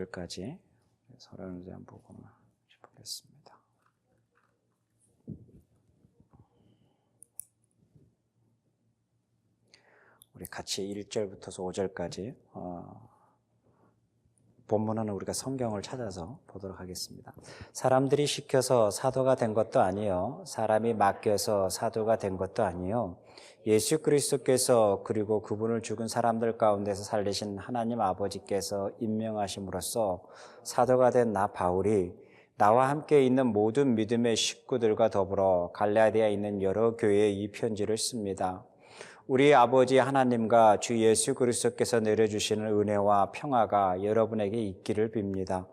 까지 서론에 대한 부분을 보겠습니다. 우리 같이 1절부터 5절까지 본문은 우리가 성경을 찾아서 보도록 하겠습니다. 사람들이 시켜서 사도가 된 것도 아니요 사람이 맡겨서 사도가 된 것도 아니요 예수 그리스도께서 그리고 그분을 죽은 사람들 가운데서 살리신 하나님 아버지께서 임명하심으로써 사도가 된 나 바울이 나와 함께 있는 모든 믿음의 식구들과 더불어 갈라디아에 있는 여러 교회에 이 편지를 씁니다. 우리 아버지 하나님과 주 예수 그리스도께서 내려주시는 은혜와 평화가 여러분에게 있기를 빕니다.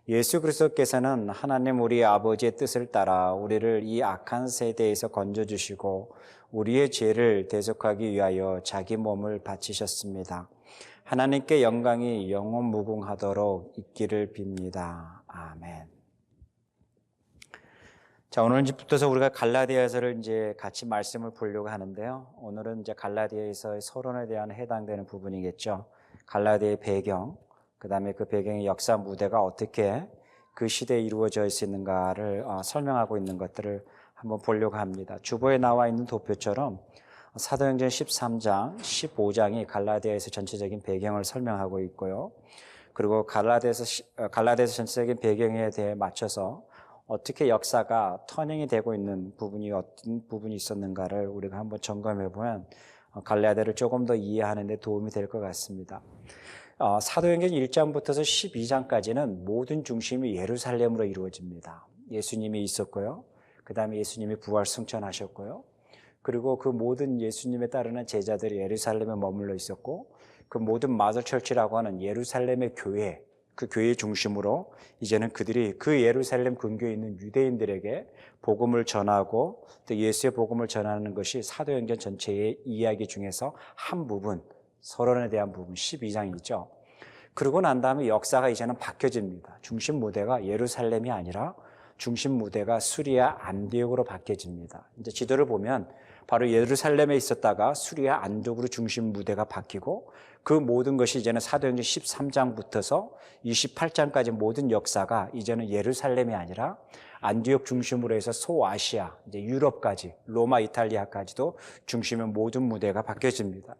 예수 그리스도께서는 하나님 우리 아버지의 뜻을 따라 우리를 이 악한 세대에서 건져주시고 우리의 죄를 대속하기 위하여 자기 몸을 바치셨습니다. 하나님께 영광이 영원무궁하도록 있기를 빕니다. 아멘. 자, 오늘부터 우리가 갈라디아서를 이제 같이 말씀을 보려고 하는데요. 오늘은 이제 갈라디아서의 서론에 대한 해당되는 부분이겠죠. 갈라디아의 배경, 그 다음에 그 배경의 역사 무대가 어떻게 그 시대에 이루어져 있는가를 설명하고 있는 것들을 한번 보려고 합니다. 주보에 나와 있는 도표처럼 사도행전 13장, 15장이 갈라디아에서 전체적인 배경을 설명하고 있고요. 그리고 갈라디아에서 전체적인 배경에 대해 맞춰서 어떻게 역사가 터닝이 되고 있는 부분이 어떤 부분이 있었는가를 우리가 한번 점검해 보면 갈라디아를 조금 더 이해하는 데 도움이 될 것 같습니다. 사도행전 1장부터 12장까지는 모든 중심이 예루살렘으로 이루어집니다. 예수님이 있었고요. 그 다음에 예수님이 부활 승천하셨고요. 그리고 그 모든 예수님에 따르는 제자들이 예루살렘에 머물러 있었고 그 모든 마더처치라고 하는 예루살렘의 교회, 그 교회의 중심으로 이제는 그들이 그 예루살렘 근교에 있는 유대인들에게 복음을 전하고 또 예수의 복음을 전하는 것이 사도행전 전체의 이야기 중에서 한 부분, 서론에 대한 부분 12장이죠. 그러고 난 다음에 역사가 이제는 바뀌어집니다. 중심 무대가 예루살렘이 아니라 중심 무대가 수리아 안디옥으로 바뀌어집니다. 이제 지도를 보면 바로 예루살렘에 있었다가 수리아 안디옥으로 중심 무대가 바뀌고 그 모든 것이 이제는 사도행전 13장부터서 28장까지 모든 역사가 이제는 예루살렘이 아니라 안디옥 중심으로 해서 소아시아, 이제 유럽까지, 로마, 이탈리아까지도 중심의 모든 무대가 바뀌어집니다.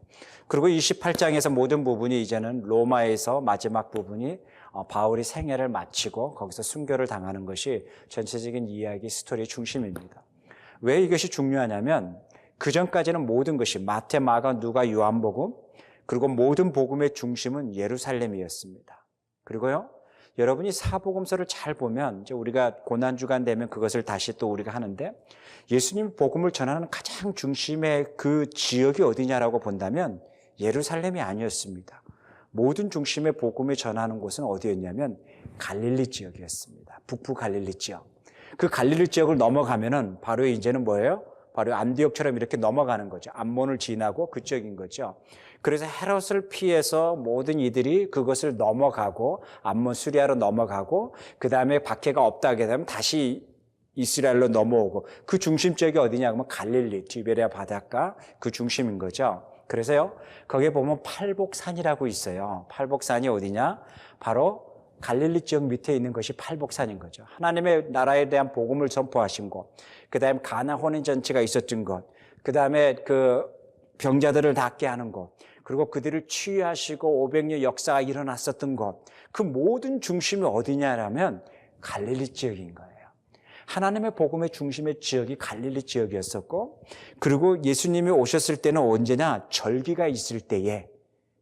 그리고 28장에서 모든 부분이 이제는 로마에서 마지막 부분이 바울이 생애를 마치고 거기서 순교를 당하는 것이 전체적인 이야기 스토리의 중심입니다. 왜 이것이 중요하냐면 그 전까지는 모든 것이 마태, 마가, 누가, 요한복음 그리고 모든 복음의 중심은 예루살렘이었습니다. 그리고요, 여러분이 사복음서를 잘 보면 이제 우리가 고난주간 되면 그것을 다시 또 우리가 하는데 예수님 복음을 전하는 가장 중심의 그 지역이 어디냐라고 본다면 예루살렘이 아니었습니다. 모든 중심의 복음을 전하는 곳은 어디였냐면 갈릴리 지역이었습니다. 북부 갈릴리 지역. 그 갈릴리 지역을 넘어가면은 바로 이제는 뭐예요? 바로 안디옥처럼 이렇게 넘어가는 거죠. 암몬을 지나고 그쪽인 거죠. 그래서 헤롯을 피해서 모든 이들이 그것을 넘어가고 암몬 수리아로 넘어가고 그 다음에 박해가 없다게 되면 다시 이스라엘로 넘어오고 그 중심 지역이 어디냐 하면 갈릴리, 디베레아 바닷가 그 중심인 거죠. 그래서요, 거기에 보면 팔복산이라고 있어요. 팔복산이 어디냐? 바로 갈릴리 지역 밑에 있는 것이 팔복산인 거죠. 하나님의 나라에 대한 복음을 선포하신 곳, 그 다음에 가나 혼인잔치가 있었던 곳, 그 다음에 그 병자들을 낫게 하는 곳, 그리고 그들을 치유하시고 500년 역사가 일어났었던 곳, 그 모든 중심이 어디냐라면 갈릴리 지역인 거예요. 하나님의 복음의 중심의 지역이 갈릴리 지역이었었고, 그리고 예수님이 오셨을 때는 언제냐? 절기가 있을 때에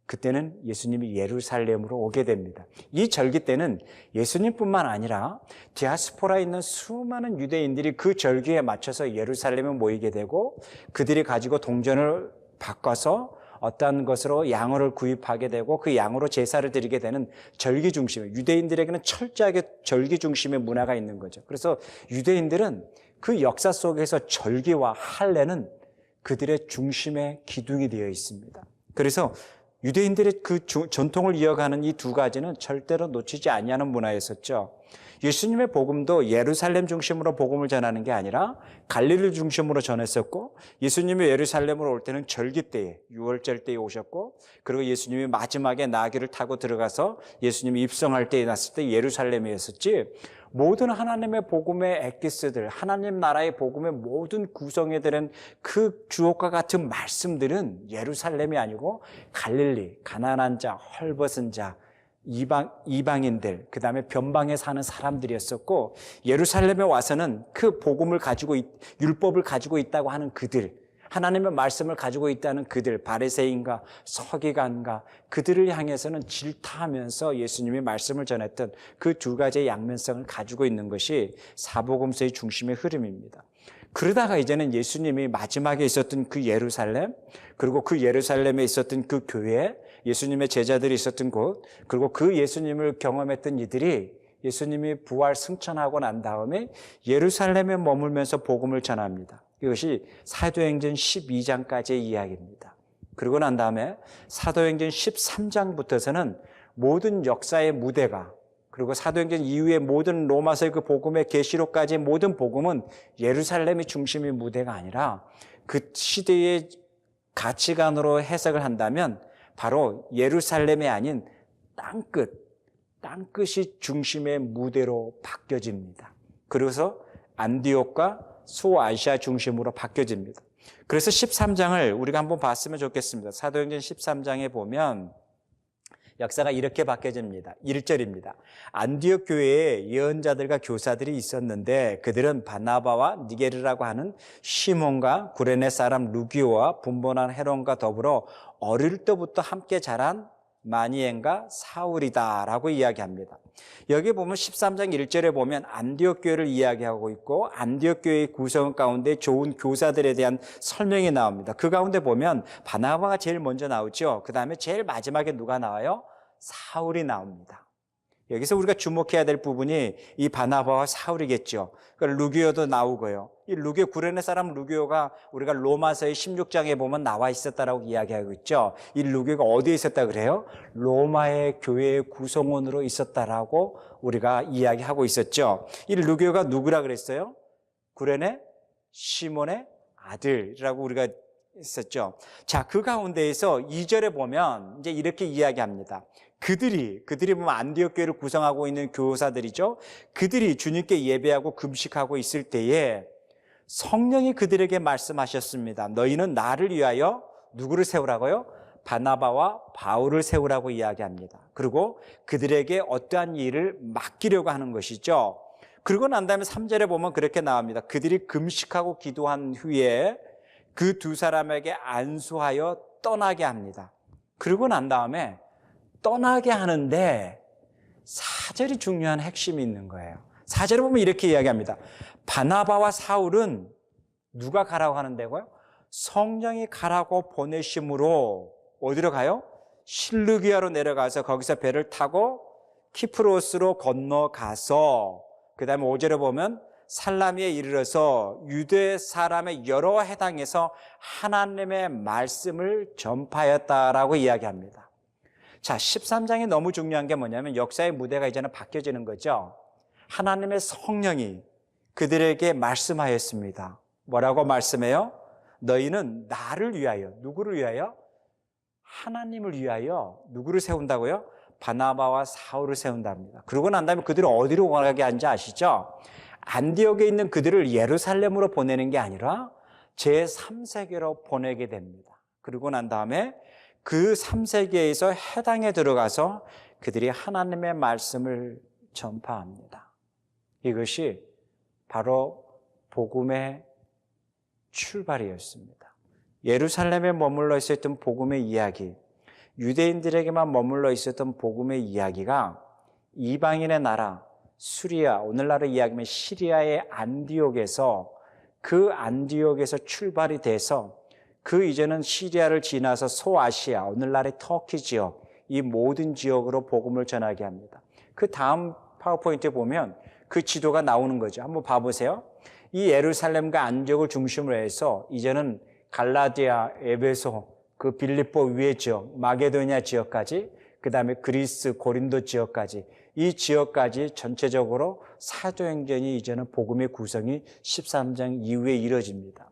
그때는 예수님이 예루살렘으로 오게 됩니다. 이 절기 때는 예수님뿐만 아니라 디아스포라에 있는 수많은 유대인들이 그 절기에 맞춰서 예루살렘에 모이게 되고 그들이 가지고 동전을 바꿔서 어떤 것으로 양을 구입하게 되고 그 양으로 제사를 드리게 되는 절기 중심의, 유대인들에게는 철저하게 절기 중심의 문화가 있는 거죠. 그래서 유대인들은 그 역사 속에서 절기와 할례는 그들의 중심의 기둥이 되어 있습니다. 그래서 유대인들의 그 전통을 이어가는 이 두 가지는 절대로 놓치지 아니하는 문화였었죠. 예수님의 복음도 예루살렘 중심으로 복음을 전하는 게 아니라 갈릴리 중심으로 전했었고, 예수님이 예루살렘으로 올 때는 절기 때에, 유월절 때에 오셨고, 그리고 예수님이 마지막에 나귀를 타고 들어가서 예수님이 입성할 때에 났을 때 예루살렘이었었지, 모든 하나님의 복음의 엑기스들, 하나님 나라의 복음의 모든 구성에 들은 그 주옥과 같은 말씀들은 예루살렘이 아니고 갈릴리, 가난한 자, 헐벗은 자, 이방인들, 그 다음에 변방에 사는 사람들이었었고, 예루살렘에 와서는 그 복음을 가지고 율법을 가지고 있다고 하는 그들, 하나님의 말씀을 가지고 있다는 그들, 바리새인과 서기관과 그들을 향해서는 질타하면서 예수님이 말씀을 전했던 그 두 가지의 양면성을 가지고 있는 것이 사복음서의 중심의 흐름입니다. 그러다가 이제는 예수님이 마지막에 있었던 그 예루살렘, 그리고 그 예루살렘에 있었던 그 교회, 예수님의 제자들이 있었던 곳, 그리고 그 예수님을 경험했던 이들이 예수님이 부활 승천하고 난 다음에 예루살렘에 머물면서 복음을 전합니다. 이것이 사도행전 12장까지의 이야기입니다. 그러고 난 다음에 사도행전 13장부터서는 모든 역사의 무대가, 그리고 사도행전 이후의 모든 로마서의 그 복음의 계시록까지의 모든 복음은 예루살렘이 중심의 무대가 아니라 그 시대의 가치관으로 해석을 한다면 바로 예루살렘이 아닌 땅끝이 중심의 무대로 바뀌어집니다. 그래서 안디옥과 소아시아 중심으로 바뀌어집니다. 그래서 13장을 우리가 한번 봤으면 좋겠습니다. 사도행전 13장에 보면 역사가 이렇게 바뀌어집니다. 1절입니다. 안디옥 교회에 예언자들과 교사들이 있었는데 그들은 바나바와 니게르라고 하는 시몬과 구레네 사람 루기오와 분본한 헤론과 더불어 어릴 때부터 함께 자란 마니엔과 사울이다라고 이야기합니다. 여기 보면 13장 1절에 보면 안디옥 교회를 이야기하고 있고 안디옥 교회의 구성 가운데 좋은 교사들에 대한 설명이 나옵니다. 그 가운데 보면 바나바가 제일 먼저 나오죠. 그 다음에 제일 마지막에 누가 나와요? 사울이 나옵니다. 여기서 우리가 주목해야 될 부분이 이 바나바와 사울이겠죠. 루기오도 나오고요. 이 루기오, 구레네 사람 루기오가 우리가 로마서의 16장에 보면 나와 있었다라고 이야기하고 있죠. 이 루기오가 어디에 있었다 그래요? 로마의 교회의 구성원으로 있었다라고 우리가 이야기하고 있었죠. 이 루기오가 누구라 그랬어요? 구레네 시몬의 아들이라고 우리가 있었죠. 자, 그 가운데에서 2절에 보면 이제 이렇게 이야기합니다. 그들이 보면 안디옥 교회를 구성하고 있는 교사들이죠. 그들이 주님께 예배하고 금식하고 있을 때에 성령이 그들에게 말씀하셨습니다. 너희는 나를 위하여 누구를 세우라고요? 바나바와 바울을 세우라고 이야기합니다. 그리고 그들에게 어떠한 일을 맡기려고 하는 것이죠. 그러고 난 다음에 3절에 보면 그렇게 나옵니다. 그들이 금식하고 기도한 후에 그 두 사람에게 안수하여 떠나게 합니다. 그러고 난 다음에 떠나게 하는데 4절이 중요한 핵심이 있는 거예요. 4절에 보면 이렇게 이야기합니다. 바나바와 사울은 누가 가라고 하는데고요? 성령이 가라고 보내심으로 어디로 가요? 실루기아로 내려가서 거기서 배를 타고 키프로스로 건너가서 그 다음에 5절에 보면 살라미에 이르러서 유대 사람의 여러 해당에서 하나님의 말씀을 전파하였다라고 이야기합니다. 자, 13장이 너무 중요한 게 뭐냐면 역사의 무대가 이제는 바뀌어지는 거죠. 하나님의 성령이 그들에게 말씀하였습니다. 뭐라고 말씀해요? 너희는 나를 위하여, 누구를 위하여? 하나님을 위하여 누구를 세운다고요? 바나바와 사울을 세운답니다. 그러고 난 다음에 그들을 어디로 가게 한지 아시죠? 안디옥에 있는 그들을 예루살렘으로 보내는 게 아니라 제3세계로 보내게 됩니다. 그러고 난 다음에 그 3세계에서 해당에 들어가서 그들이 하나님의 말씀을 전파합니다. 이것이 바로 복음의 출발이었습니다. 예루살렘에 머물러 있었던 복음의 이야기, 유대인들에게만 머물러 있었던 복음의 이야기가 이방인의 나라, 수리아, 오늘날의 이야기면 시리아의 안디옥에서 그 안디옥에서 출발이 돼서 그 이제는 시리아를 지나서 소아시아, 오늘날의 터키 지역, 이 모든 지역으로 복음을 전하게 합니다. 그 다음 파워포인트에 보면 그 지도가 나오는 거죠. 한번 봐보세요. 이 예루살렘과 안디옥을 중심으로 해서 이제는 갈라디아, 에베소, 그 빌립보 위의 지역, 마게도냐 지역까지, 그 다음에 그리스 고린도 지역까지, 이 지역까지 전체적으로 사도행전이 이제는 복음의 구성이 13장 이후에 이뤄집니다.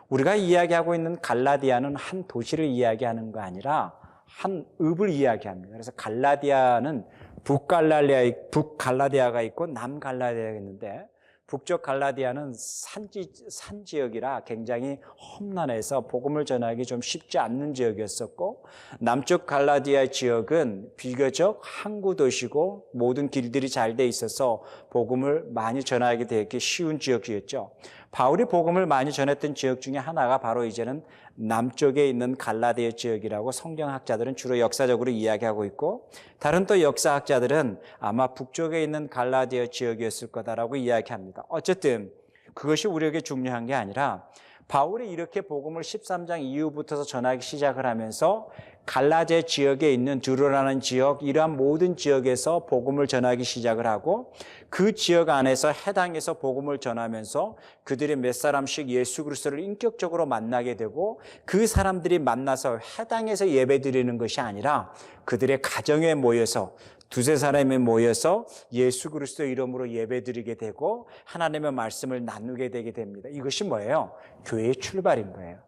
우리가 이야기하고 있는 갈라디아는 한 도시를 이야기하는 거 아니라 한 읍을 이야기합니다. 그래서 갈라디아는 북갈라디아가 있고 남갈라디아가 있는데, 북쪽 갈라디아는 산 지역이라 굉장히 험난해서 복음을 전하기 좀 쉽지 않는 지역이었었고, 남쪽 갈라디아 지역은 비교적 항구 도시고 모든 길들이 잘 돼 있어서 복음을 많이 전하게 되기 쉬운 지역이었죠. 바울이 복음을 많이 전했던 지역 중에 하나가 바로 이제는 남쪽에 있는 갈라디아 지역이라고 성경학자들은 주로 역사적으로 이야기하고 있고, 다른 또 역사학자들은 아마 북쪽에 있는 갈라디아 지역이었을 거다라고 이야기합니다. 어쨌든 그것이 우리에게 중요한 게 아니라, 바울이 이렇게 복음을 13장 이후부터 전하기 시작을 하면서 갈라디아 지역에 있는 두로라는 지역, 이러한 모든 지역에서 복음을 전하기 시작을 하고, 그 지역 안에서 해당해서 복음을 전하면서 그들이 몇 사람씩 예수 그리스도를 인격적으로 만나게 되고, 그 사람들이 만나서 해당해서 예배드리는 것이 아니라 그들의 가정에 모여서 두세 사람이 모여서 예수 그리스도 이름으로 예배드리게 되고 하나님의 말씀을 나누게 되게 됩니다. 이것이 뭐예요? 교회의 출발인 거예요.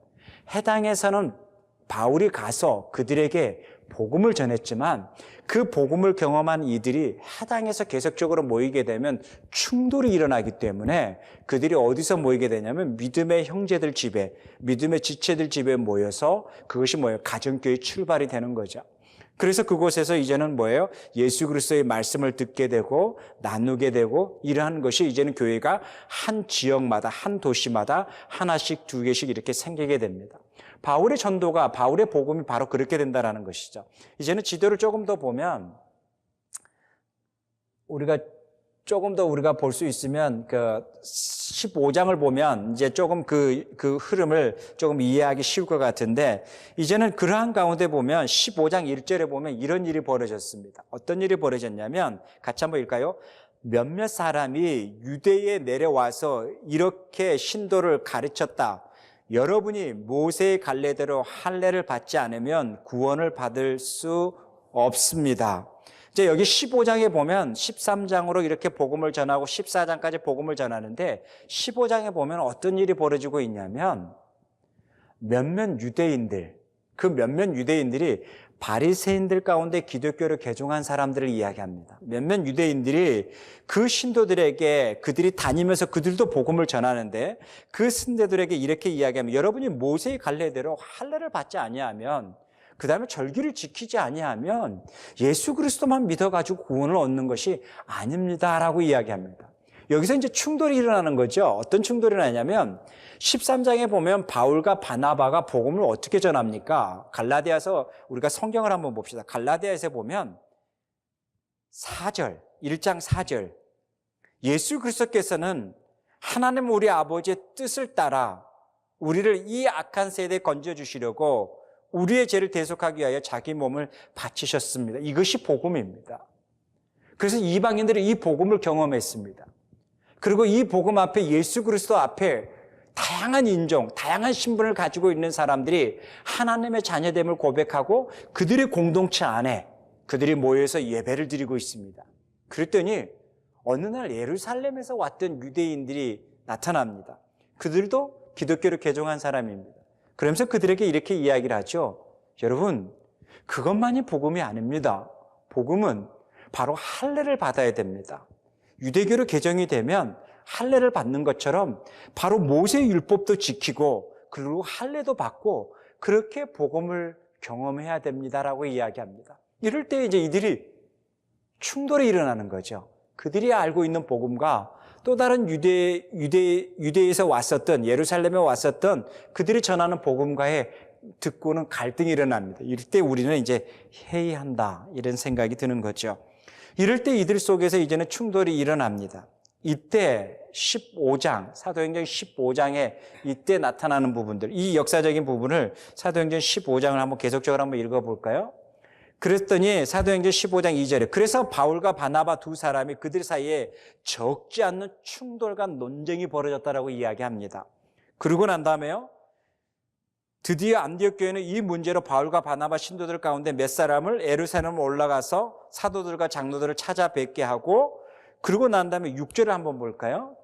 해당에서는 바울이 가서 그들에게 복음을 전했지만, 그 복음을 경험한 이들이 해당에서 계속적으로 모이게 되면 충돌이 일어나기 때문에 그들이 어디서 모이게 되냐면 믿음의 형제들 집에, 믿음의 지체들 집에 모여서, 그것이 뭐예요? 가정교회의 출발이 되는 거죠. 그래서 그곳에서 이제는 뭐예요? 예수 그리스도의 말씀을 듣게 되고 나누게 되고, 이러한 것이 이제는 교회가 한 지역마다, 한 도시마다 하나씩 두 개씩 이렇게 생기게 됩니다. 바울의 전도가, 바울의 복음이 바로 그렇게 된다는 것이죠. 이제는 지도를 조금 더 보면, 우리가 볼 수 있으면, 15장을 보면 이제 조금 그 흐름을 조금 이해하기 쉬울 것 같은데, 이제는 그러한 가운데 보면 15장 1절에 보면 이런 일이 벌어졌습니다. 어떤 일이 벌어졌냐면, 같이 한번 읽을까요? 몇몇 사람이 유대에 내려와서 이렇게 신도를 가르쳤다. 여러분이 모세의 갈례대로 할례를 받지 않으면 구원을 받을 수 없습니다. 이제 여기 15장에 보면 13장으로 이렇게 복음을 전하고 14장까지 복음을 전하는데, 15장에 보면 어떤 일이 벌어지고 있냐면, 몇몇 유대인들이 바리새인들 가운데 기독교를 개종한 사람들을 이야기합니다. 몇몇 유대인들이 그 신도들에게, 그들이 다니면서 그들도 복음을 전하는데, 그 신도들에게 이렇게 이야기합니다. 여러분이 모세의 갈례대로 할례를 받지 아니하면, 그 다음에 절기를 지키지 아니하면 예수 그리스도만 믿어가지고 구원을 얻는 것이 아닙니다라고 이야기합니다. 여기서 이제 충돌이 일어나는 거죠. 어떤 충돌이 일어나냐면, 13장에 보면 바울과 바나바가 복음을 어떻게 전합니까? 갈라디아서 우리가 성경을 한번 봅시다. 갈라디아에서 보면 1장 4절, 예수 그리스도께서는 하나님 우리 아버지의 뜻을 따라 우리를 이 악한 세대에 건져주시려고 우리의 죄를 대속하기 위하여 자기 몸을 바치셨습니다. 이것이 복음입니다. 그래서 이방인들이 이 복음을 경험했습니다. 그리고 이 복음 앞에, 예수 그리스도 앞에 다양한 인종, 다양한 신분을 가지고 있는 사람들이 하나님의 자녀됨을 고백하고 그들의 공동체 안에 그들이 모여서 예배를 드리고 있습니다. 그랬더니 어느 날 예루살렘에서 왔던 유대인들이 나타납니다. 그들도 기독교를 개종한 사람입니다. 그러면서 그들에게 이렇게 이야기를 하죠. 여러분, 그것만이 복음이 아닙니다. 복음은 바로 할례를 받아야 됩니다. 유대교로 개종이 되면 할례를 받는 것처럼 바로 모세의 율법도 지키고 그리고 할례도 받고 그렇게 복음을 경험해야 됩니다라고 이야기합니다. 이럴 때 이제 이들이 충돌이 일어나는 거죠. 그들이 알고 있는 복음과 또 다른 유대에서 왔었던, 예루살렘에 왔었던 그들이 전하는 복음과의 듣고는 갈등이 일어납니다. 이럴 때 우리는 이제 회의한다, 이런 생각이 드는 거죠. 이럴 때 이들 속에서 이제는 충돌이 일어납니다. 이때 15장, 사도행전 15장에 이때 나타나는 부분들, 이 역사적인 부분을 사도행전 15장을 한번 계속적으로 한번 읽어볼까요? 그랬더니 사도행전 15장 2절에, 그래서 바울과 바나바 두 사람이 그들 사이에 적지 않는 충돌과 논쟁이 벌어졌다라고 이야기합니다. 그러고 난 다음에요, 드디어 안디옥 교회는 이 문제로 바울과 바나바 신도들 가운데 몇 사람을 예루살렘으로 올라가서 사도들과 장로들을 찾아뵙게 하고, 그러고 난 다음에 6절을 한번 볼까요?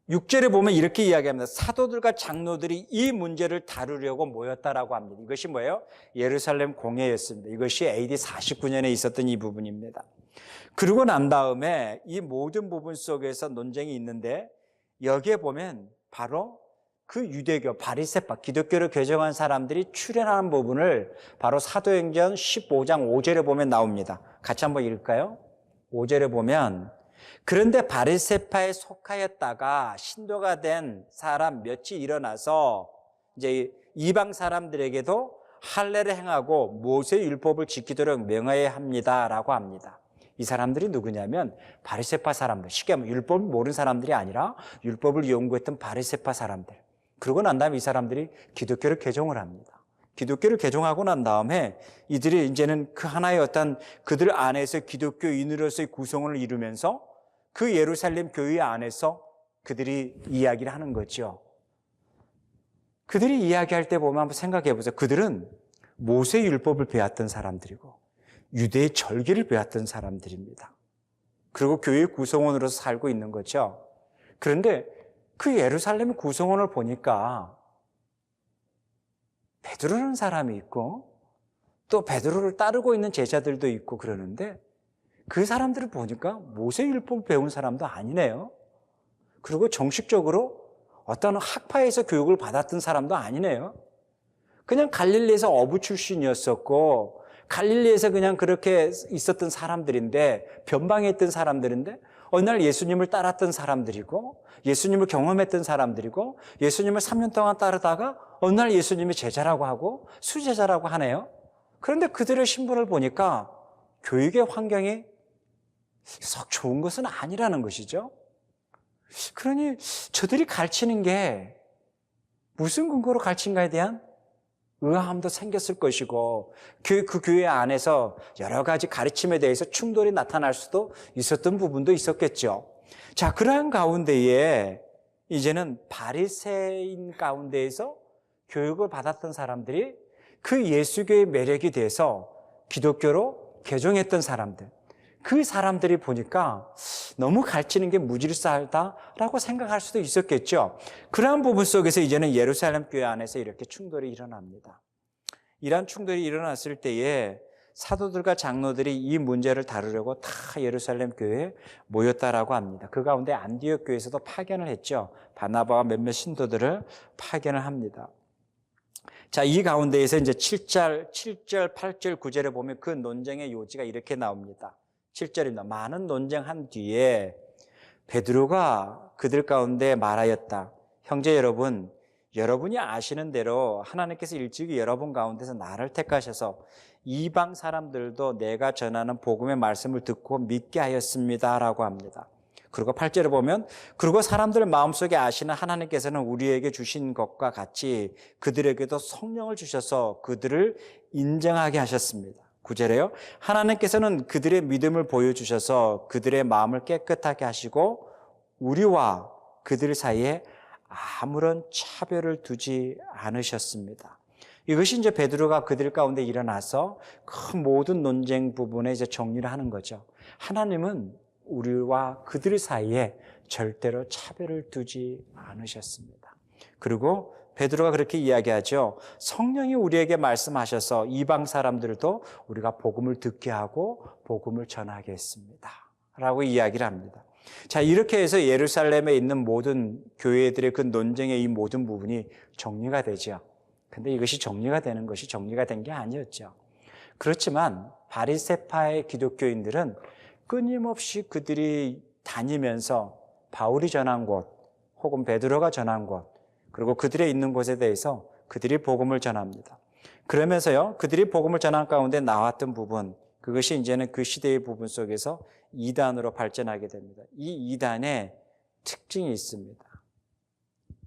6절에 보면 이렇게 이야기합니다. 사도들과 장로들이 이 문제를 다루려고 모였다라고 합니다. 이것이 뭐예요? 예루살렘 공회였습니다. 이것이 AD 49년에 있었던 이 부분입니다. 그러고 난 다음에 이 모든 부분 속에서 논쟁이 있는데, 여기에 보면 바로 그 유대교, 바리새파, 기독교를 개정한 사람들이 출연하는 부분을 바로 사도행전 15장 5절에 보면 나옵니다. 같이 한번 읽을까요? 5절에 보면, 그런데 바리새파에 속하였다가 신도가 된 사람 몇이 일어나서 이제 이방 사람들에게도 할례를 행하고 모세 율법을 지키도록 명하여야 합니다라고 합니다. 이 사람들이 누구냐면 바리새파 사람들, 쉽게 말하면 율법을 모르는 사람들이 아니라 율법을 연구했던 바리새파 사람들. 그러고 난 다음에 이 사람들이 기독교를 개종을 합니다. 기독교를 개종하고 난 다음에 이들이 이제는 그 하나의 어떤 그들 안에서 기독교인으로서의 구성원을 이루면서 그 예루살렘 교회 안에서 그들이 이야기를 하는 거죠. 그들이 이야기할 때 보면 한번 생각해 보세요. 그들은 모세 율법을 배웠던 사람들이고 유대의 절기를 배웠던 사람들입니다. 그리고 교회 구성원으로서 살고 있는 거죠. 그런데 그 예루살렘 구성원을 보니까 베드로라는 사람이 있고 또 베드로를 따르고 있는 제자들도 있고 그러는데, 그 사람들을 보니까 모세율법 배운 사람도 아니네요. 그리고 정식적으로 어떤 학파에서 교육을 받았던 사람도 아니네요. 그냥 갈릴리에서 어부 출신이었었고 갈릴리에서 그냥 그렇게 있었던 사람들인데, 변방에 있던 사람들인데 어느 날 예수님을 따랐던 사람들이고 예수님을 경험했던 사람들이고 예수님을 3년 동안 따르다가 어느 날 예수님이 제자라고 하고 수제자라고 하네요. 그런데 그들의 신분을 보니까 교육의 환경이 썩 좋은 것은 아니라는 것이죠. 그러니 저들이 가르치는 게 무슨 근거로 가르친가에 대한 의아함도 생겼을 것이고, 그 교회 안에서 여러 가지 가르침에 대해서 충돌이 나타날 수도 있었던 부분도 있었겠죠. 자, 그러한 가운데에 이제는 바리새인 가운데에서 교육을 받았던 사람들이 그 예수교의 매력이 돼서 기독교로 개종했던 사람들, 그 사람들이 보니까 너무 가르치는 게 무질서하다라고 생각할 수도 있었겠죠. 그러한 부분 속에서 이제는 예루살렘 교회 안에서 이렇게 충돌이 일어납니다. 이러한 충돌이 일어났을 때에 사도들과 장로들이 이 문제를 다루려고 다 예루살렘 교회에 모였다라고 합니다. 그 가운데 안디옥 교회에서도 파견을 했죠. 바나바와 몇몇 신도들을 파견을 합니다. 자, 이 가운데에서 이제 7절, 8절, 9절에 보면 그 논쟁의 요지가 이렇게 나옵니다. 7절입니다. 많은 논쟁한 뒤에 베드로가 그들 가운데 말하였다. 형제 여러분, 여러분이 아시는 대로 하나님께서 일찍이 여러분 가운데서 나를 택하셔서 이방 사람들도 내가 전하는 복음의 말씀을 듣고 믿게 하였습니다라고 합니다. 그리고 8절에 보면, 그리고 사람들 마음속에 아시는 하나님께서는 우리에게 주신 것과 같이 그들에게도 성령을 주셔서 그들을 인정하게 하셨습니다. 9절에요. 하나님께서는 그들의 믿음을 보여주셔서 그들의 마음을 깨끗하게 하시고 우리와 그들 사이에 아무런 차별을 두지 않으셨습니다. 이것이 이제 베드로가 그들 가운데 일어나서 그 모든 논쟁 부분에 이제 정리를 하는 거죠. 하나님은 우리와 그들 사이에 절대로 차별을 두지 않으셨습니다. 그리고 베드로가 그렇게 이야기하죠. 성령이 우리에게 말씀하셔서 이방 사람들도 우리가 복음을 듣게 하고 복음을 전하게 했습니다 라고 이야기를 합니다. 자, 이렇게 해서 예루살렘에 있는 모든 교회들의 그 논쟁의 이 모든 부분이 정리가 되죠. 근데 이것이 정리가 되는 것이 정리가 된 게 아니었죠. 그렇지만 바리새파의 기독교인들은 끊임없이 그들이 다니면서 바울이 전한 곳 혹은 베드로가 전한 곳, 그리고 그들의 있는 곳에 대해서 그들이 복음을 전합니다. 그러면서요, 그들이 복음을 전한 가운데 나왔던 부분, 그것이 이제는 그 시대의 부분 속에서 이단으로 발전하게 됩니다. 이 이단의 특징이 있습니다.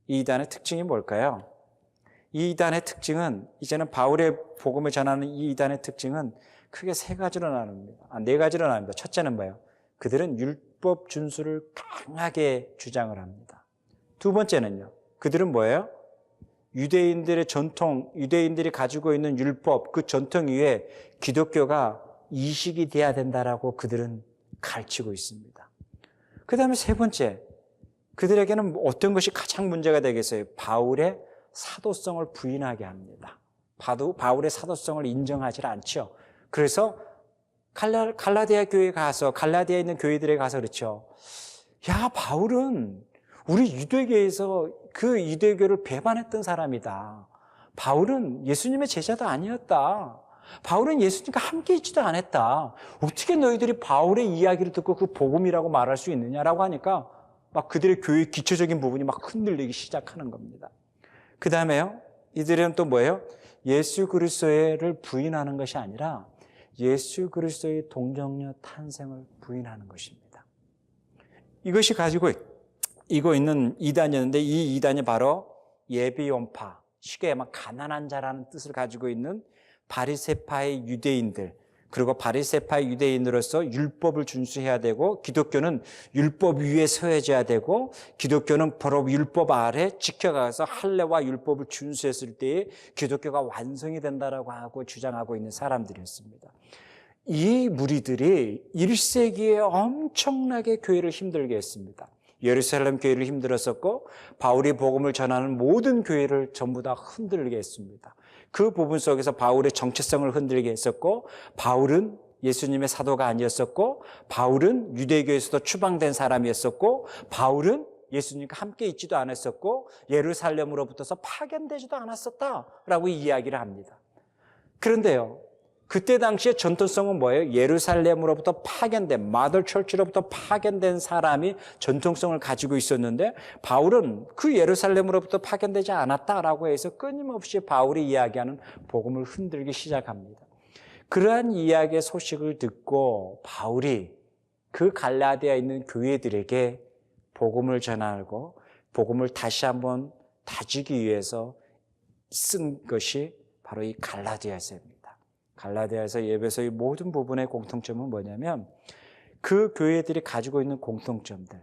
이 이단의 특징이 뭘까요? 이 이단의 특징은, 이제는 바울의 복음을 전하는 이 이단의 특징은 크게 세 가지로 나눕니다. 네 가지로 나눕니다. 첫째는 뭐예요? 그들은 율법 준수를 강하게 주장을 합니다. 두 번째는요, 그들은 뭐예요? 유대인들의 전통, 유대인들이 가지고 있는 율법, 그 전통 위에 기독교가 이식이 돼야 된다라고 그들은 가르치고 있습니다. 그 다음에 세 번째, 그들에게는 어떤 것이 가장 문제가 되겠어요? 바울의 사도성을 부인하게 합니다. 바울의 사도성을 인정하지 않죠. 그래서 갈라디아 교회에 가서, 갈라디아에 있는 교회들에 가서 그렇죠. 야, 바울은 우리 유대교에서 그 유대교를 배반했던 사람이다. 바울은 예수님의 제자도 아니었다. 바울은 예수님과 함께 있지도 않았다. 어떻게 너희들이 바울의 이야기를 듣고 그 복음이라고 말할 수 있느냐라고 하니까 막 그들의 교회의 기초적인 부분이 막 흔들리기 시작하는 겁니다. 그 다음에요, 이들은 또 뭐예요? 예수 그리스도를 부인하는 것이 아니라 예수 그리스도의 동정녀 탄생을 부인하는 것입니다. 이것이 가지고 있는 이단이었는데, 이 이단이 바로 예비원파, 쉽게 말하면 가난한 자라는 뜻을 가지고 있는 바리새파의 유대인들, 그리고 바리새파의 유대인으로서 율법을 준수해야 되고, 기독교는 율법 위에 서야져야 되고, 기독교는 바로 율법 아래 지켜가서 할례와 율법을 준수했을 때에 기독교가 완성이 된다라고 하고 주장하고 있는 사람들이었습니다. 이 무리들이 1세기에 엄청나게 교회를 힘들게 했습니다. 예루살렘 교회를 힘들었었고, 바울이 복음을 전하는 모든 교회를 전부 다 흔들게 했습니다. 그 부분 속에서 바울의 정체성을 흔들게 했었고, 바울은 예수님의 사도가 아니었었고, 바울은 유대교에서도 추방된 사람이었었고, 바울은 예수님과 함께 있지도 않았었고, 예루살렘으로부터서 파견되지도 않았었다라고 이야기를 합니다. 그런데요, 그때 당시의 전통성은 뭐예요? 예루살렘으로부터 파견된, 마더 철치로부터 파견된 사람이 전통성을 가지고 있었는데, 바울은 그 예루살렘으로부터 파견되지 않았다라고 해서 끊임없이 바울이 이야기하는 복음을 흔들기 시작합니다. 그러한 이야기의 소식을 듣고 바울이 그 갈라디아에 있는 교회들에게 복음을 전하고 복음을 다시 한번 다지기 위해서 쓴 것이 바로 이 갈라디아서입니다. 갈라디아에서 에베소의 모든 부분의 공통점은 뭐냐면, 그 교회들이 가지고 있는 공통점들,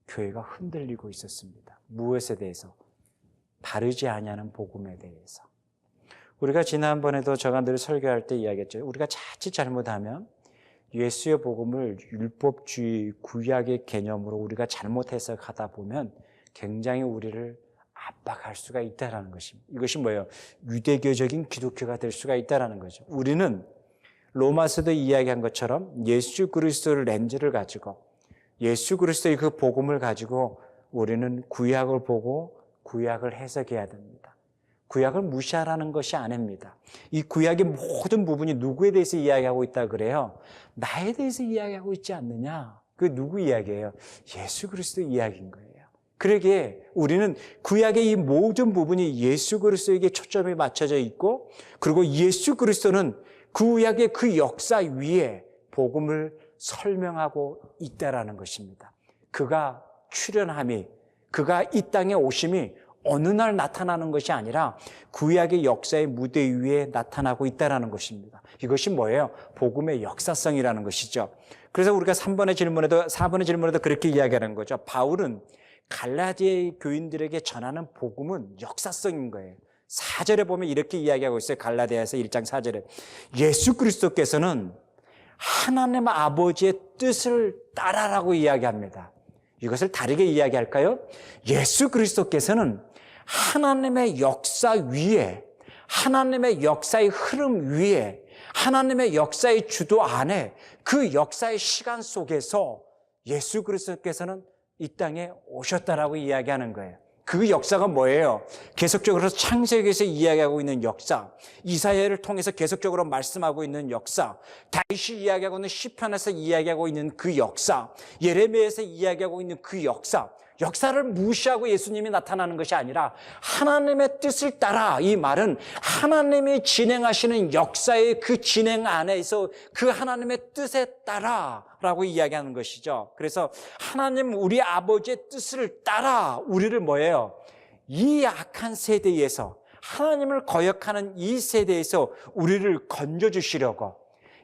교회가 흔들리고 있었습니다. 무엇에 대해서? 바르지 아니하는 복음에 대해서. 우리가 지난번에도 제가 늘 설교할 때 이야기했죠. 우리가 자칫 잘못하면 예수의 복음을 율법주의, 구약의 개념으로 우리가 잘못 해석하다 보면 굉장히 우리를 압박할 수가 있다는 것입니다. 이것이 뭐예요? 유대교적인 기독교가 될 수가 있다는 거죠. 우리는 로마서도 이야기한 것처럼 예수 그리스도의 렌즈를 가지고, 예수 그리스도의 그 복음을 가지고 우리는 구약을 보고 구약을 해석해야 됩니다. 구약을 무시하라는 것이 아닙니다. 이 구약의 모든 부분이 누구에 대해서 이야기하고 있다 그래요? 나에 대해서 이야기하고 있지 않느냐? 그 누구 이야기예요? 예수 그리스도 이야기인 거예요. 그러기에 우리는 구약의 이 모든 부분이 예수 그리스도에게 초점이 맞춰져 있고, 그리고 예수 그리스도는 구약의 그 역사 위에 복음을 설명하고 있다라는 것입니다. 그가 출현함이, 그가 이 땅에 오심이 어느 날 나타나는 것이 아니라 구약의 역사의 무대 위에 나타나고 있다라는 것입니다. 이것이 뭐예요? 복음의 역사성이라는 것이죠. 그래서 우리가 4번의 질문에도 그렇게 이야기하는 거죠. 바울은 갈라디아의 교인들에게 전하는 복음은 역사성인 거예요. 4절에 보면 이렇게 이야기하고 있어요. 갈라디아에서 1장 4절에 예수 그리스도께서는 하나님 아버지의 뜻을 따라라고 이야기합니다. 이것을 다르게 이야기할까요? 예수 그리스도께서는 하나님의 역사 위에, 하나님의 역사의 흐름 위에, 하나님의 역사의 주도 안에, 그 역사의 시간 속에서 예수 그리스도께서는 이 땅에 오셨다라고 이야기하는 거예요. 그 역사가 뭐예요? 계속적으로 창세기에서 이야기하고 있는 역사, 이사야를 통해서 계속적으로 말씀하고 있는 역사, 다윗이 이야기하고 있는 시편에서 이야기하고 있는 그 역사, 예레미야에서 이야기하고 있는 그 역사를 무시하고 예수님이 나타나는 것이 아니라 하나님의 뜻을 따라, 이 말은 하나님이 진행하시는 역사의 그 진행 안에서 그 하나님의 뜻에 따라라고 이야기하는 것이죠. 그래서 하나님 우리 아버지의 뜻을 따라 우리를 뭐예요? 이 악한 세대에서, 하나님을 거역하는 이 세대에서 우리를 건져주시려고,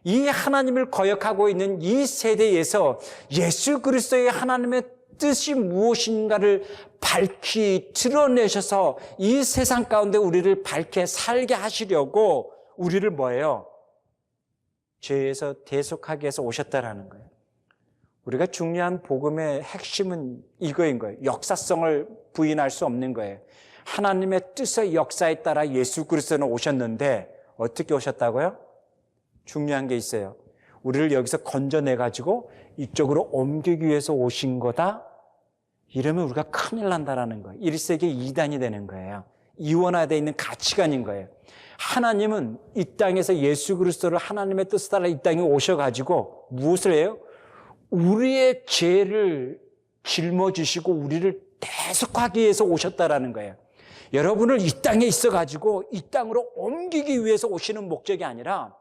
이 하나님을 거역하고 있는 이 세대에서 예수 그리스도의 하나님의 뜻이 무엇인가를 밝히 드러내셔서 이 세상 가운데 우리를 밝게 살게 하시려고 우리를 뭐예요? 죄에서 대속하기 위해서 오셨다라는 거예요. 우리가 중요한 복음의 핵심은 이거인 거예요. 역사성을 부인할 수 없는 거예요. 하나님의 뜻의 역사에 따라 예수 그리스도는 오셨는데 어떻게 오셨다고요? 중요한 게 있어요. 우리를 여기서 건져내가지고 이쪽으로 옮기기 위해서 오신 거다? 이러면 우리가 큰일 난다라는 거예요. 1세기 이단이 되는 거예요. 이원화되어 있는 가치관인 거예요. 하나님은 이 땅에서 예수 그리스도를 하나님의 뜻을 따라 이 땅에 오셔가지고 무엇을 해요? 우리의 죄를 짊어지시고 우리를 대속하기 위해서 오셨다라는 거예요. 여러분을 이 땅에 있어가지고 이 땅으로 옮기기 위해서 오시는 목적이 아니라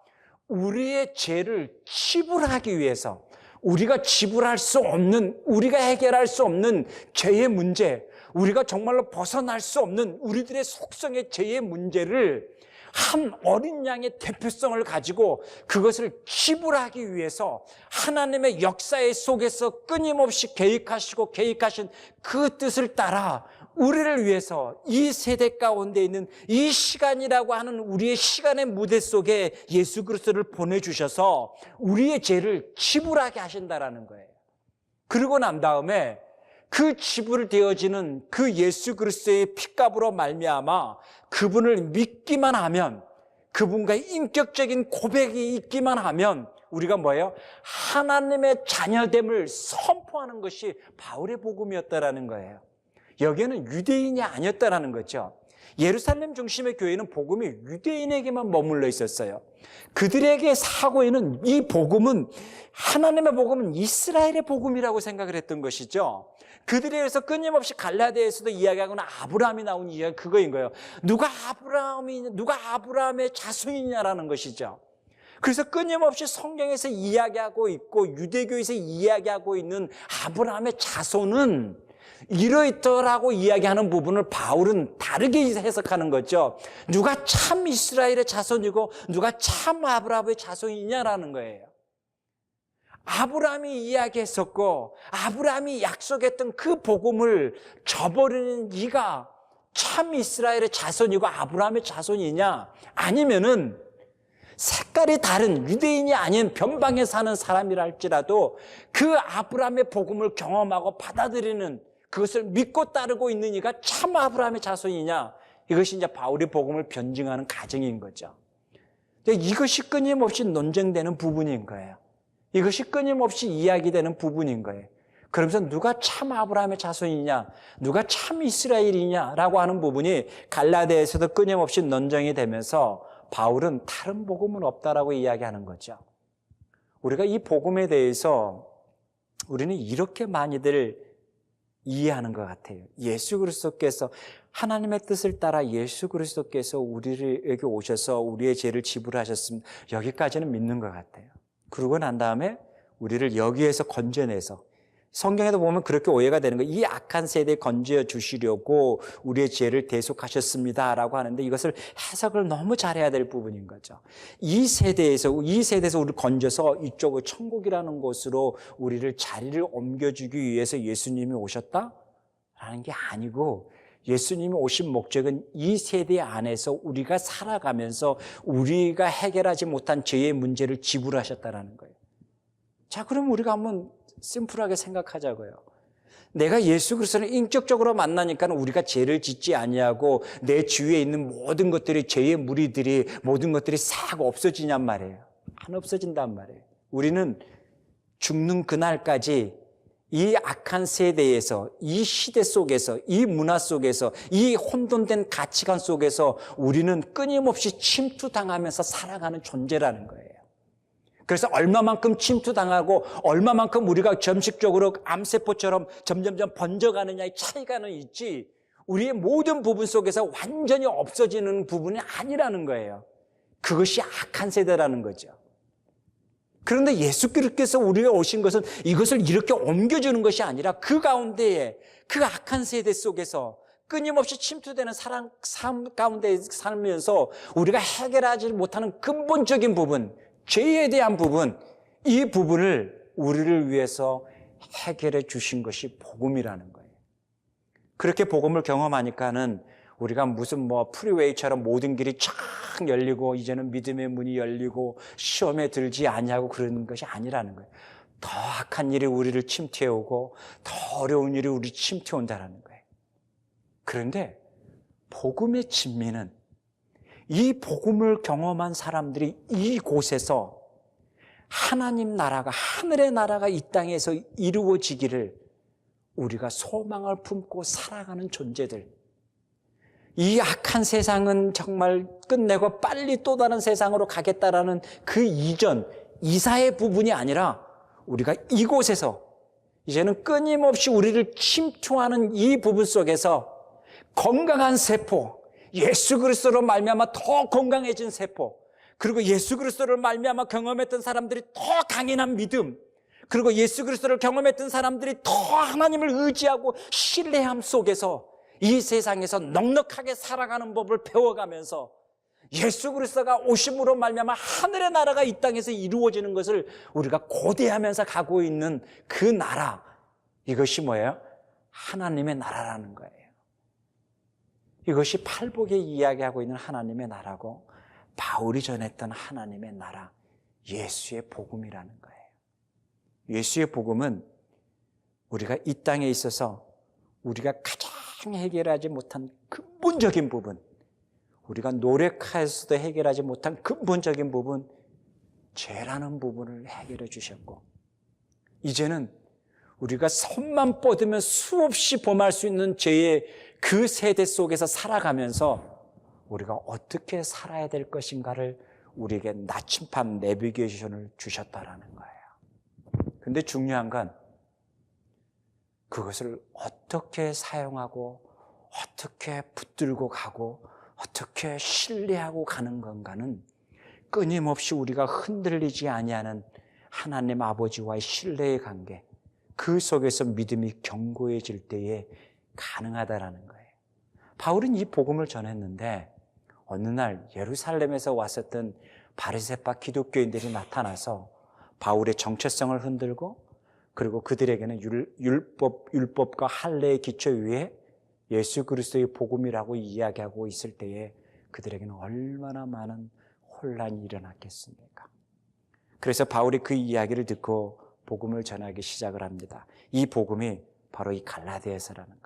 우리의 죄를 치불하기 위해서, 우리가 지불할 수 없는, 우리가 해결할 수 없는 죄의 문제, 우리가 정말로 벗어날 수 없는 우리들의 속성의 죄의 문제를 한 어린 양의 대표성을 가지고 그것을 치불하기 위해서 하나님의 역사의 속에서 끊임없이 계획하신 그 뜻을 따라 우리를 위해서 이 세대 가운데 있는 이 시간이라고 하는 우리의 시간의 무대 속에 예수 그리스도를 보내주셔서 우리의 죄를 치불하게 하신다라는 거예요. 그러고 난 다음에 그 지불되어지는 그 예수 그리스도의 피값으로 말미암아 그분을 믿기만 하면, 그분과의 인격적인 고백이 있기만 하면 우리가 뭐예요? 하나님의 자녀됨을 선포하는 것이 바울의 복음이었다라는 거예요. 여기에는 유대인이 아니었다라는 거죠. 예루살렘 중심의 교회는 복음이 유대인에게만 머물러 있었어요. 그들에게 사고에는 이 복음은, 하나님의 복음은 이스라엘의 복음이라고 생각을 했던 것이죠. 그들에 의해서 끊임없이 갈라디아에서도 이야기하거나 아브라함이 나온 이야기, 그거인 거예요. 누가 아브라함의 자손이냐라는 것이죠. 그래서 끊임없이 성경에서 이야기하고 있고 유대교에서 이야기하고 있는 아브라함의 자손은 이러이러라고 이야기하는 부분을 바울은 다르게 해석하는 거죠. 누가 참 이스라엘의 자손이고 누가 참 아브라함의 자손이냐라는 거예요. 아브라함이 이야기했었고 아브라함이 약속했던 그 복음을 저버리는 네가 참 이스라엘의 자손이고 아브라함의 자손이냐, 아니면은 색깔이 다른 유대인이 아닌 변방에 사는 사람이라 할지라도 그 아브라함의 복음을 경험하고 받아들이는, 그것을 믿고 따르고 있는 이가 참 아브라함의 자손이냐, 이것이 이제 바울의 복음을 변증하는 과정인 거죠. 이것이 끊임없이 논쟁되는 부분인 거예요. 이것이 끊임없이 이야기되는 부분인 거예요. 그러면서 누가 참 아브라함의 자손이냐, 누가 참 이스라엘이냐라고 하는 부분이 갈라디아에서도 끊임없이 논쟁이 되면서 바울은 다른 복음은 없다라고 이야기하는 거죠. 우리가 이 복음에 대해서 우리는 이렇게 많이들 이해하는 것 같아요. 예수 그리스도께서, 하나님의 뜻을 따라 예수 그리스도께서 우리에게 오셔서 우리의 죄를 지불하셨습니다. 여기까지는 믿는 것 같아요. 그러고 난 다음에 우리를 여기에서 건져내서, 성경에도 보면 그렇게 오해가 되는 거예요. 이 악한 세대에 건져 주시려고 우리의 죄를 대속하셨습니다라고 하는데 이것을 해석을 너무 잘해야 될 부분인 거죠. 이 세대에서 우리를 건져서 이쪽을 천국이라는 곳으로 우리를 자리를 옮겨주기 위해서 예수님이 오셨다라는 게 아니고, 예수님이 오신 목적은 이 세대 안에서 우리가 살아가면서 우리가 해결하지 못한 죄의 문제를 지불하셨다라는 거예요. 자, 그럼 우리가 한번 심플하게 생각하자고요. 내가 예수 그리스도를 인격적으로 만나니까 우리가 죄를 짓지 아니하고 내 주위에 있는 모든 것들이, 죄의 무리들이, 모든 것들이 싹 없어지냔 말이에요. 안 없어진단 말이에요. 우리는 죽는 그날까지 이 악한 세대에서, 이 시대 속에서, 이 문화 속에서, 이 혼돈된 가치관 속에서 우리는 끊임없이 침투당하면서 살아가는 존재라는 거예요. 그래서 얼마만큼 침투당하고 얼마만큼 우리가 점식적으로 암세포처럼 점점점 번져가느냐의 차이가는 있지, 우리의 모든 부분 속에서 완전히 없어지는 부분이 아니라는 거예요. 그것이 악한 세대라는 거죠. 그런데 예수께서 우리가 오신 것은 이것을 이렇게 옮겨주는 것이 아니라 그 가운데에, 그 악한 세대 속에서 끊임없이 침투되는 삶 가운데 살면서 우리가 해결하지 못하는 근본적인 부분, 죄에 대한 부분, 이 부분을 우리를 위해서 해결해 주신 것이 복음이라는 거예요. 그렇게 복음을 경험하니까는 우리가 무슨 프리웨이처럼 모든 길이 쫙 열리고 이제는 믿음의 문이 열리고 시험에 들지 아니하고 그러는 것이 아니라는 거예요. 더 악한 일이 우리를 침투해오고 더 어려운 일이 우리를 침투해온다는 거예요. 그런데 복음의 진미는 이 복음을 경험한 사람들이 이곳에서 하나님 나라가, 하늘의 나라가 이 땅에서 이루어지기를 우리가 소망을 품고 살아가는 존재들, 이 악한 세상은 정말 끝내고 빨리 또 다른 세상으로 가겠다라는 그 이전, 이사의 부분이 아니라 우리가 이곳에서 이제는 끊임없이 우리를 침투하는 이 부분 속에서 건강한 세포, 예수 그리스도로 말미암아 더 건강해진 세포, 그리고 예수 그리스도를 말미암아 경험했던 사람들이 더 강인한 믿음, 그리고 예수 그리스도를 경험했던 사람들이 더 하나님을 의지하고 신뢰함 속에서 이 세상에서 넉넉하게 살아가는 법을 배워가면서 예수 그리스도가 오심으로 말미암아 하늘의 나라가 이 땅에서 이루어지는 것을 우리가 고대하면서 가고 있는 그 나라, 이것이 뭐예요? 하나님의 나라라는 거예요. 이것이 팔복에 이야기하고 있는 하나님의 나라고 바울이 전했던 하나님의 나라, 예수의 복음이라는 거예요. 예수의 복음은 우리가 이 땅에 있어서 우리가 가장 해결하지 못한 근본적인 부분, 우리가 노력해서도 해결하지 못한 근본적인 부분, 죄라는 부분을 해결해 주셨고, 이제는 우리가 손만 뻗으면 수없이 범할 수 있는 죄의 그 세대 속에서 살아가면서 우리가 어떻게 살아야 될 것인가를 우리에게 나침반 내비게이션을 주셨다라는 거예요. 근데 중요한 건 그것을 어떻게 사용하고 어떻게 붙들고 가고 어떻게 신뢰하고 가는 건가는 끊임없이 우리가 흔들리지 아니하는 하나님 아버지와의 신뢰의 관계, 그 속에서 믿음이 견고해질 때에 가능하다라는 거예요. 바울은 이 복음을 전했는데 어느 날 예루살렘에서 왔었던 바리새파 기독교인들이 나타나서 바울의 정체성을 흔들고, 그리고 그들에게는 율법과 할례의 기초 위에 예수 그리스도의 복음이라고 이야기하고 있을 때에 그들에게는 얼마나 많은 혼란이 일어났겠습니까? 그래서 바울이 그 이야기를 듣고 복음을 전하기 시작을 합니다. 이 복음이 바로 이 갈라디아서라는 거예요.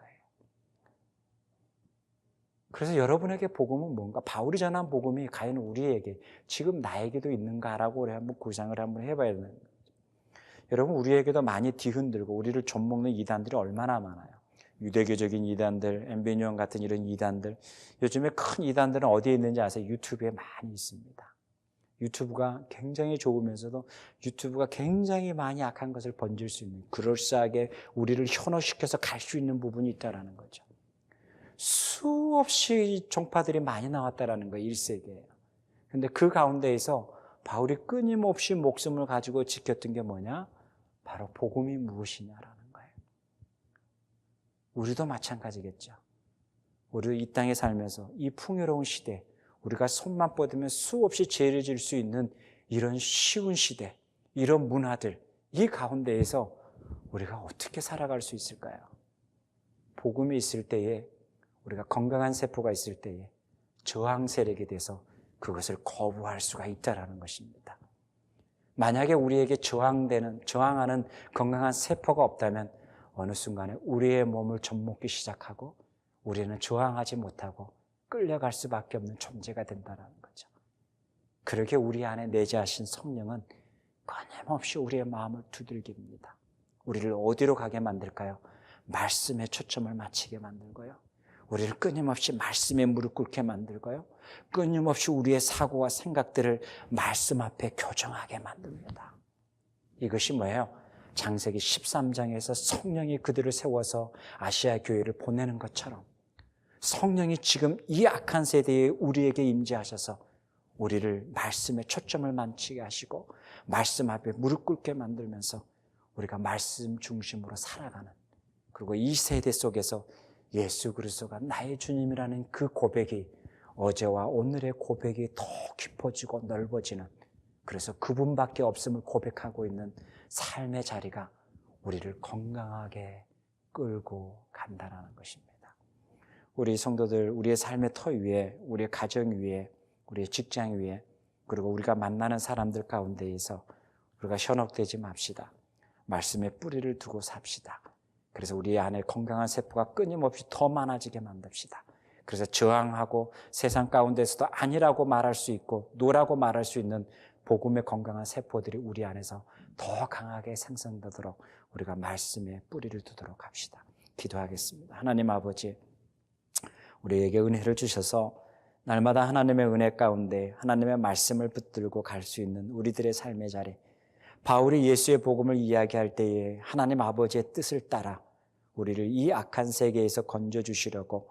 그래서 여러분에게 복음은 뭔가, 바울이 전한 복음이 과연 우리에게 지금 나에게도 있는가라고 우리 한번 구상을 한번 해봐야 되는 거예요. 여러분, 우리에게도 많이 뒤흔들고 우리를 좀먹는 이단들이 얼마나 많아요. 유대교적인 이단들, 엠베니온 같은 이런 이단들, 요즘에 큰 이단들은 어디에 있는지 아세요? 유튜브에 많이 있습니다. 유튜브가 굉장히 좋으면서도 유튜브가 굉장히 많이 악한 것을 번질 수 있는, 그럴싸하게 우리를 현혹시켜서 갈 수 있는 부분이 있다는 거죠. 수없이 종파들이 많이 나왔다는 거예요. 1세기에. 그런데 그 가운데에서 바울이 끊임없이 목숨을 가지고 지켰던 게 뭐냐? 바로 복음이 무엇이냐라는 거예요. 우리도 마찬가지겠죠. 우리도 이 땅에 살면서 이 풍요로운 시대, 우리가 손만 뻗으면 수없이 죄를 질 수 있는 이런 쉬운 시대, 이런 문화들, 이 가운데에서 우리가 어떻게 살아갈 수 있을까요? 복음이 있을 때에, 우리가 건강한 세포가 있을 때에 저항 세력에 대해서 그것을 거부할 수가 있다는 것입니다. 만약에 우리에게 저항하는 건강한 세포가 없다면 어느 순간에 우리의 몸을 접먹기 시작하고 우리는 저항하지 못하고 끌려갈 수밖에 없는 존재가 된다는 거죠. 그렇게 우리 안에 내재하신 성령은 끊임없이 우리의 마음을 두들깁니다. 우리를 어디로 가게 만들까요? 말씀에 초점을 맞추게 만들고요. 우리를 끊임없이 말씀에 무릎 꿇게 만들고요. 끊임없이 우리의 사고와 생각들을 말씀 앞에 교정하게 만듭니다. 이것이 뭐예요? 창세기 13장에서 성령이 그들을 세워서 아시아 교회를 보내는 것처럼 성령이 지금 이 악한 세대에 우리에게 임재하셔서 우리를 말씀에 초점을 맞추게 하시고 말씀 앞에 무릎 꿇게 만들면서 우리가 말씀 중심으로 살아가는, 그리고 이 세대 속에서 예수 그리스도가 나의 주님이라는 그 고백이 어제와 오늘의 고백이 더 깊어지고 넓어지는, 그래서 그분밖에 없음을 고백하고 있는 삶의 자리가 우리를 건강하게 끌고 간다는 것입니다. 우리 성도들, 우리의 삶의 터 위에, 우리의 가정 위에, 우리의 직장 위에, 그리고 우리가 만나는 사람들 가운데에서 우리가 현혹되지 맙시다. 말씀에 뿌리를 두고 삽시다. 그래서 우리 안에 건강한 세포가 끊임없이 더 많아지게 만듭시다. 그래서 저항하고 세상 가운데서도 아니라고 말할 수 있고 노라고 말할 수 있는 복음의 건강한 세포들이 우리 안에서 더 강하게 생성되도록 우리가 말씀에 뿌리를 두도록 합시다. 기도하겠습니다. 하나님 아버지, 우리에게 은혜를 주셔서 날마다 하나님의 은혜 가운데 하나님의 말씀을 붙들고 갈 수 있는 우리들의 삶의 자리, 바울이 예수의 복음을 이야기할 때에 하나님 아버지의 뜻을 따라 우리를 이 악한 세계에서 건져주시려고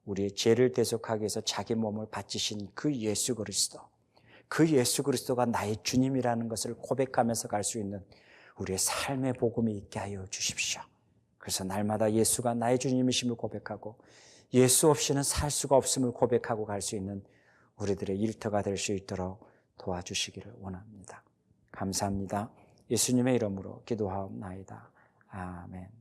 우리의 죄를 대속하기 위해서 자기 몸을 바치신 그 예수 그리스도가 나의 주님이라는 것을 고백하면서 갈 수 있는 우리의 삶의 복음이 있게 하여 주십시오. 그래서 날마다 예수가 나의 주님이심을 고백하고 예수 없이는 살 수가 없음을 고백하고 갈 수 있는 우리들의 일터가 될 수 있도록 도와주시기를 원합니다. 감사합니다. 예수님의 이름으로 기도하옵나이다. 아멘.